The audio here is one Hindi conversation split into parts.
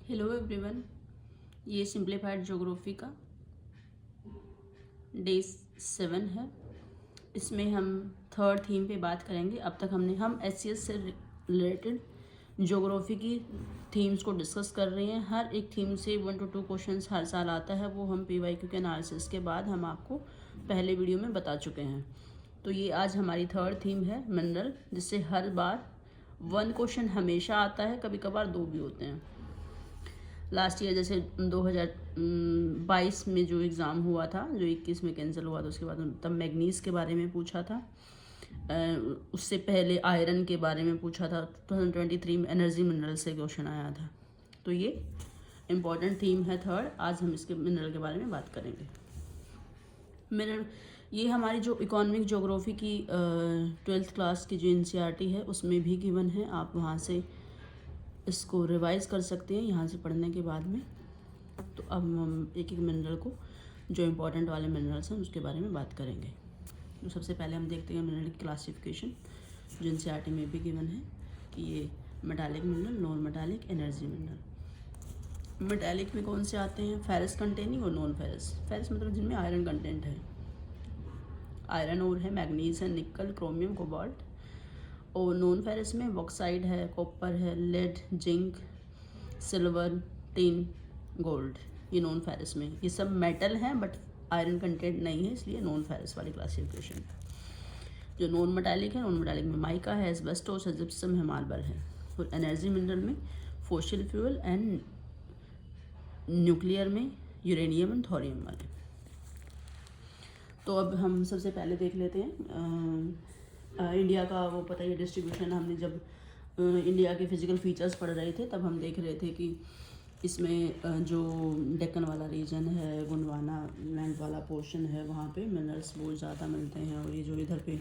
हेलो एवरीवन, ये सिंप्लीफाइड ज्योग्राफी का डे 7 है। इसमें हम थर्ड थीम पे बात करेंगे। अब तक हम एचसीएस से रिलेटेड ज्योग्राफी की थीम्स को डिस्कस कर रहे हैं। हर एक थीम से 1 to 2 क्वेश्चंस हर साल आता है, वो हम पीवाईक्यू के एनालिसिस के बाद हम आपको पहले वीडियो में बता चुके हैं। तो ये आज हमारी थर्ड थीम है मिनरल, जिससे हर बार 1 क्वेश्चन हमेशा आता है, कभी कभार 2 भी होते हैं। लास्ट ईयर जैसे 2022 में जो एग्ज़ाम हुआ था, जो 21 में कैंसिल हुआ था, उसके बाद तब मैग्नीज के बारे में पूछा था। उससे पहले आयरन के बारे में पूछा था। 2023 में एनर्जी मिनरल से क्वेश्चन आया था। तो ये इम्पॉर्टेंट थीम है थर्ड। आज हम इसके मिनरल के बारे में बात करेंगे। मिनरल ये हमारी जो इकोनॉमिक ज्योग्राफी की 12th क्लास की जो एनसीईआरटी है उसमें भी गिवन है। आप वहाँ से इसको रिवाइज कर सकते हैं यहाँ से पढ़ने के बाद में। तो अब हम एक एक मिनरल को, जो इम्पोर्टेंट वाले मिनरल्स हैं उसके बारे में बात करेंगे। तो सबसे पहले हम देखते हैं मिनरल की क्लासिफिकेशन, जो एनसीईआरटी में भी गिवन है कि ये metallic mineral, non metallic, energy mineral. Metallic में कौन से आते हैं? फेरस कंटेनिंग और नॉन फेरस। फेरस मतलब जिनमें आयरन कंटेंट है। आयरन और है, मैग्नीज है, निकल, क्रोमियम, कोबाल्ट। और नॉन फेरस में बॉक्साइड है, कॉपर है, lead, zinc, silver, tin, gold. ये नॉन फेरस में, ये सब मेटल हैं बट आयरन कंटेंट नहीं है, इसलिए नॉन फेरस वाली क्लासिफिकेशन। जो नॉन मेटालिक है, नॉन मेटालिक में माइका है, एस्बेस्टोस है, जिप्सम है, मार्बल है। और एनर्जी मिनरल में फॉसिल फ्यूल एंड न्यूक्लियर में यूरेनियम एंड थोरियम वाले। तो अब हम सबसे पहले देख लेते हैं इंडिया का। वो पता ही डिस्ट्रीब्यूशन, हमने जब इंडिया के फिजिकल फीचर्स पढ़ रहे थे तब हम देख रहे थे कि इसमें जो डेक्कन वाला रीजन है, गोंडवाना लैंड वाला पोर्शन है, वहाँ पे मिनरल्स बहुत ज़्यादा मिलते हैं। और ये जो इधर पे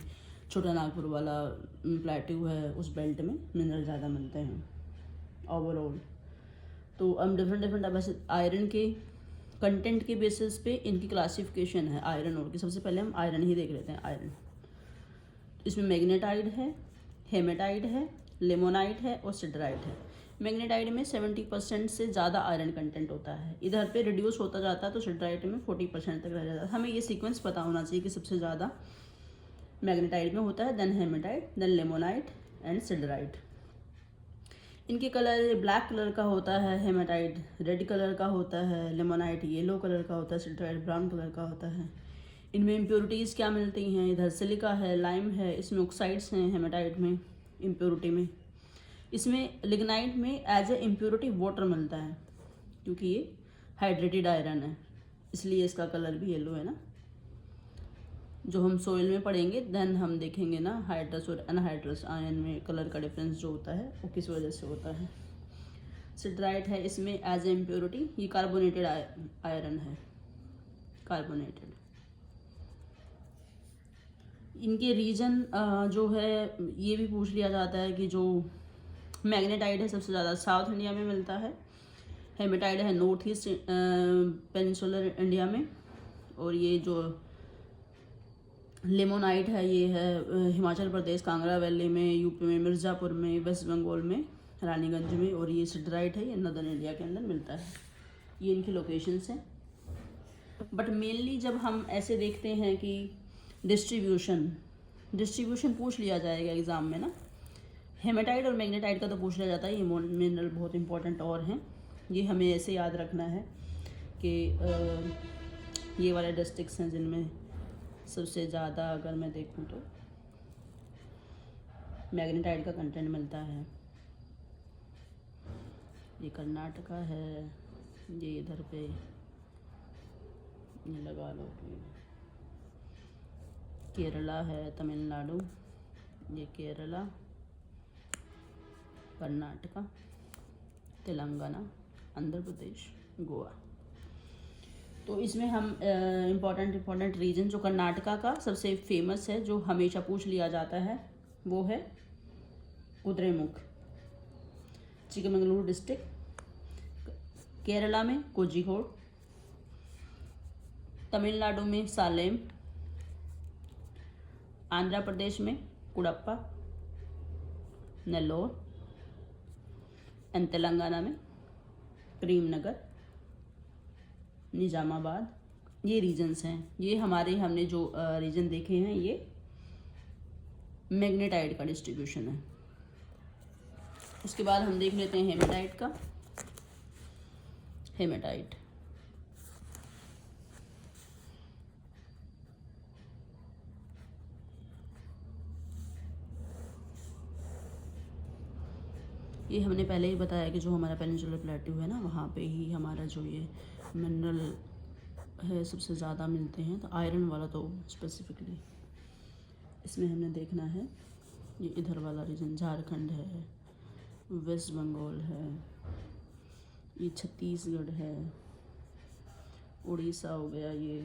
छोटा नागपुर वाला प्लेट्यू है, उस बेल्ट में मिनरल ज़्यादा मिलते हैं ओवरऑल। तो हम डिफरेंट अब ऐसे आयरन के कंटेंट के बेसिस पे इनकी क्लासिफिकेशन है आयरन और की। सबसे पहले हम आयरन ही देख लेते हैं। आयरन, इसमें मैग्नेटाइड है, हेमेटाइड है, लेमोनाइट है और सिडराइट है। मैग्नेटाइड में 70% से ज़्यादा आयरन कंटेंट होता है, इधर पे रिड्यूस होता जाता है, तो सिडराइट में 40% तक रह जाता है। हमें ये सीक्वेंस पता होना चाहिए कि सबसे ज़्यादा मैग्नेटाइड में होता है, देन हेमेटाइड, देन लेमोनाइट एंड सिडराइट। इनके कलर ब्लैक कलर का होता है, हेमेटाइड रेड कलर का होता है, लेमोनाइट येलो कलर का होता है, सिडराइट ब्राउन कलर का होता है। इनमें इम्प्योरिटीज़ क्या मिलती हैं? इधर सिलिका है, लाइम है, इसमें ऑक्साइड्स हैं हेमेटाइट में इम्प्योरिटी में। इसमें लिग्नाइट में एज ए इम्प्योरिटी वाटर मिलता है, क्योंकि ये हाइड्रेटेड आयरन है, इसलिए इसका कलर भी येलो है ना। जो हम सोइल में पढ़ेंगे देन हम देखेंगे ना, हाइड्रस और अनहाइड्रस आयन में कलर का डिफरेंस जो होता है वो किस वजह से होता है। सिडराइट है, इसमें एज ए इम्प्योरिटी, ये कार्बोनेटेड आयरन है, कार्बोनेटेड। इनके रीजन जो है ये भी पूछ लिया जाता है कि जो मैग्नेटाइड है सबसे ज़्यादा साउथ इंडिया में मिलता है, हेमेटाइड है नॉर्थ ईस्ट पेनिनसुलर इंडिया में, और ये जो लेमोनाइट है ये है हिमाचल प्रदेश, कांगड़ा वैली में, यूपी में, मिर्ज़ापुर में, वेस्ट बंगाल में, रानीगंज में। और ये सिडराइट है, ये नदर्न इंडिया के अंदर मिलता है। ये इनकी लोकेशंस हैं। बट मेनली जब हम ऐसे देखते हैं कि डिस्ट्रीब्यूशन पूछ लिया जाएगा एग्ज़ाम में ना, हेमेटाइड और मैग्नेटाइड का तो पूछ लिया जाता है। ये मिनरल बहुत इंपॉर्टेंट और हैं, ये हमें ऐसे याद रखना है कि ये वाले डिस्ट्रिक्ट्स हैं जिनमें सबसे ज़्यादा, अगर मैं देखूं तो मैग्नेटाइड का कंटेंट मिलता है। ये कर्नाटका है, ये इधर पे ये लगा लो कि केरला है, तमिलनाडु, ये केरला, कर्नाटका, तेलंगाना, आंध्र प्रदेश, गोवा। तो इसमें हम इम्पॉर्टेंट रीजन, जो कर्नाटका का सबसे फेमस है, जो हमेशा पूछ लिया जाता है, वो है कुद्रेमुख, चिकमंगलुरु डिस्ट्रिक्ट। केरला में कोझिकोड, तमिलनाडु में सालेम, आंध्र प्रदेश में कुडप्पा, नेल्लोर, एंड तेलंगाना में करीमनगर, निज़ामाबाद, ये रीजन्स हैं। ये हमने जो रीजन देखे हैं ये मैग्नेटाइट का डिस्ट्रीब्यूशन है। उसके बाद हम देख लेते हैं हेमेटाइट का। हेमेटाइट ये हमने पहले ही बताया कि जो हमारा पेनिनसुलर प्लेटू है ना, वहाँ पे ही हमारा जो ये मिनरल है सबसे ज़्यादा मिलते हैं। तो आयरन वाला तो स्पेसिफिकली इसमें हमने देखना है। ये इधर वाला रीजन झारखंड है, वेस्ट बंगाल है, ये छत्तीसगढ़ है, उड़ीसा हो गया, ये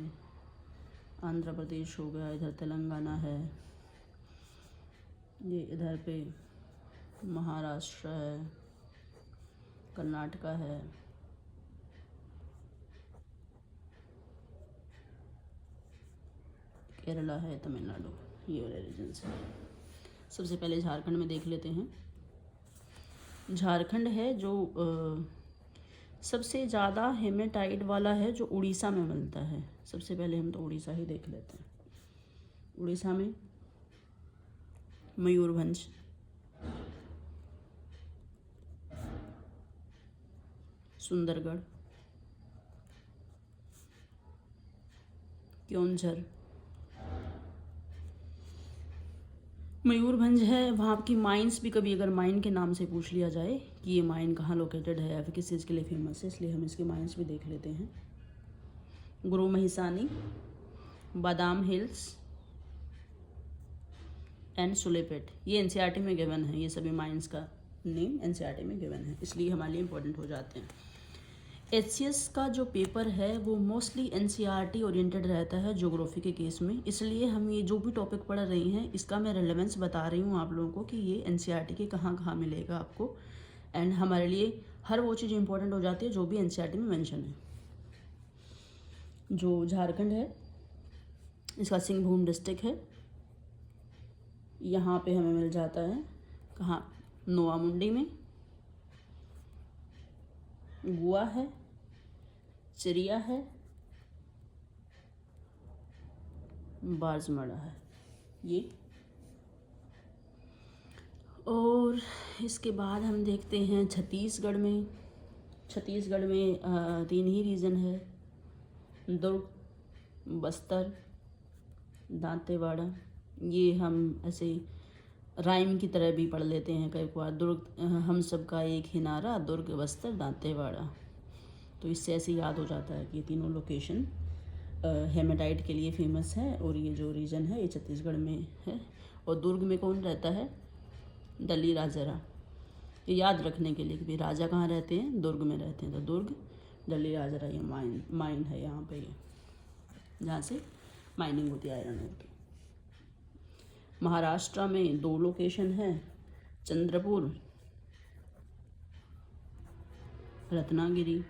आंध्र प्रदेश हो गया, इधर तेलंगाना है, ये इधर पे महाराष्ट्र है, कर्नाटका है, केरला है, तमिलनाडु, ये वाले रीजन्स हैं। सबसे पहले झारखंड में देख लेते हैं। झारखंड है जो सबसे ज़्यादा हेमेटाइट वाला है, जो उड़ीसा में मिलता है। सबसे पहले हम तो उड़ीसा ही देख लेते हैं। उड़ीसा में मयूरभंज, सुंदरगढ़, क्योंझर, मयूरभंज है। वहाँ की माइंस भी कभी अगर माइन के नाम से पूछ लिया जाए कि ये माइन कहाँ लोकेटेड है या फिर किस चीज़ के लिए फेमस है, इसलिए हम इसके माइंस भी देख लेते हैं। गुरु महिसानी, बादाम हिल्स एंड सुलेपेट, ये एनसीईआरटी में गिवन है। ये सभी माइंस का नेम एनसीईआरटी में गिवन है, इसलिए हमारे लिए इम्पोर्टेंट हो जाते हैं। एचसीएस का जो पेपर है वो मोस्टली एनसीईआरटी ओरिएंटेड रहता है ज्योग्राफी के केस में, इसलिए हम ये जो भी टॉपिक पढ़ रही हैं इसका मैं रेलेवेंस बता रही हूँ आप लोगों को कि ये एनसीईआरटी के कहाँ कहाँ मिलेगा आपको। एंड हमारे लिए हर वो चीज़ इंपॉर्टेंट हो जाती है जो भी एनसीईआरटी में मेंशन है। जो झारखंड है इसका सिंहभूम डिस्ट्रिक्ट है। यहाँ पे हमें मिल जाता है कहाँ, नोआमुंडी में, गुआ है, चिरिया है, बारजमड़ा है ये। और इसके बाद हम देखते हैं छत्तीसगढ़ में। छत्तीसगढ़ में 3 ही रीजन है, दुर्ग, बस्तर, दांतेवाड़ा। ये हम ऐसे राइम की तरह भी पढ़ लेते हैं कई बार, दुर्ग हम सबका एक ही नारा, दुर्ग, बस्तर, दांतेवाड़ा। तो इससे ऐसे याद हो जाता है कि ये तीनों लोकेशन हेमेटाइट के लिए फेमस है। और ये जो रीजन है ये छत्तीसगढ़ में है। और दुर्ग में कौन रहता है, दली राजरा। ये याद रखने के लिए कि भाई राजा कहाँ रहते हैं, दुर्ग में रहते हैं। तो दुर्ग, दली राजरा, ये माइन है यहाँ पे, ये जहाँ से माइनिंग होती है आयरन ऊर की। महाराष्ट्र में 2 लोकेशन है, चंद्रपुर, रत्नागिरी।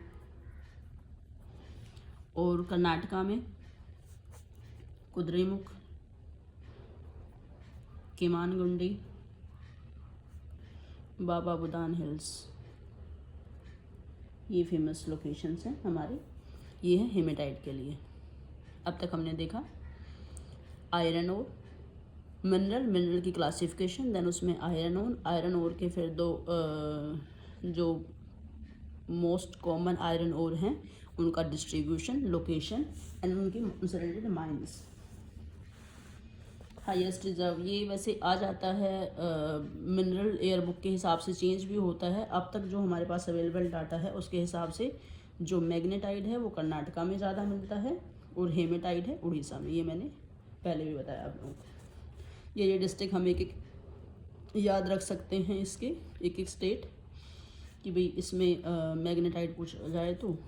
और कर्नाटका में कुद्रेमुख, केमानगुंडी, बाबा बुदान हिल्स, ये फेमस लोकेशंस हैं हमारे। ये है हेमेटाइट के लिए। अब तक हमने देखा आयरन ओर, मिनरल की क्लासिफिकेशन, देन उसमें आयरन ओर के फिर 2 जो मोस्ट कॉमन आयरन ओर हैं उनका डिस्ट्रीब्यूशन, लोकेशन एंड उनसे रिलेटेड माइंस। हाईएस्ट रिजर्व ये वैसे आ जाता है मिनरल एयर बुक के हिसाब से, चेंज भी होता है। अब तक जो हमारे पास अवेलेबल डाटा है उसके हिसाब से जो मैग्नेटाइट है वो कर्नाटका में ज़्यादा मिलता है और हेमेटाइट है उड़ीसा में। ये मैंने पहले भी बताया आप लोगों को। ये डिस्ट्रिक्ट हम एक याद रख सकते हैं, इसके एक स्टेट, कि भाई इसमें मैग्नेटाइट पूछा जाए तो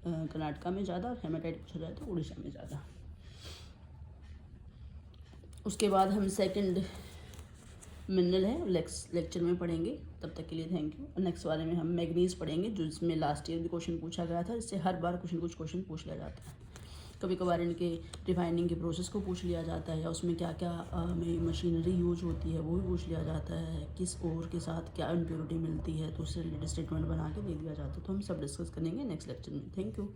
कर्नाटका में ज़्यादा, और हेमेटाइट पूछा जाए तो उड़ीसा में ज़्यादा। उसके बाद हम सेकंड मिनरल है लेक्चर में पढ़ेंगे। तब तक के लिए थैंक यू। नेक्स्ट वाले में हम मैग्नीज पढ़ेंगे, जो इसमें लास्ट ईयर भी क्वेश्चन पूछा गया था, इससे हर बार कुछ न कुछ क्वेश्चन पूछ लिया जाता है। कभी कभार इनके रिफाइनिंग के प्रोसेस को पूछ लिया जाता है, या उसमें क्या क्या मशीनरी यूज होती है वो भी पूछ लिया जाता है, किस ओर के साथ क्या इम्प्योरिटी मिलती है तो उससे रिलेटेड स्टेटमेंट बना के दे दिया जाता है। तो हम सब डिस्कस करेंगे नेक्स्ट लेक्चर में। Thank you.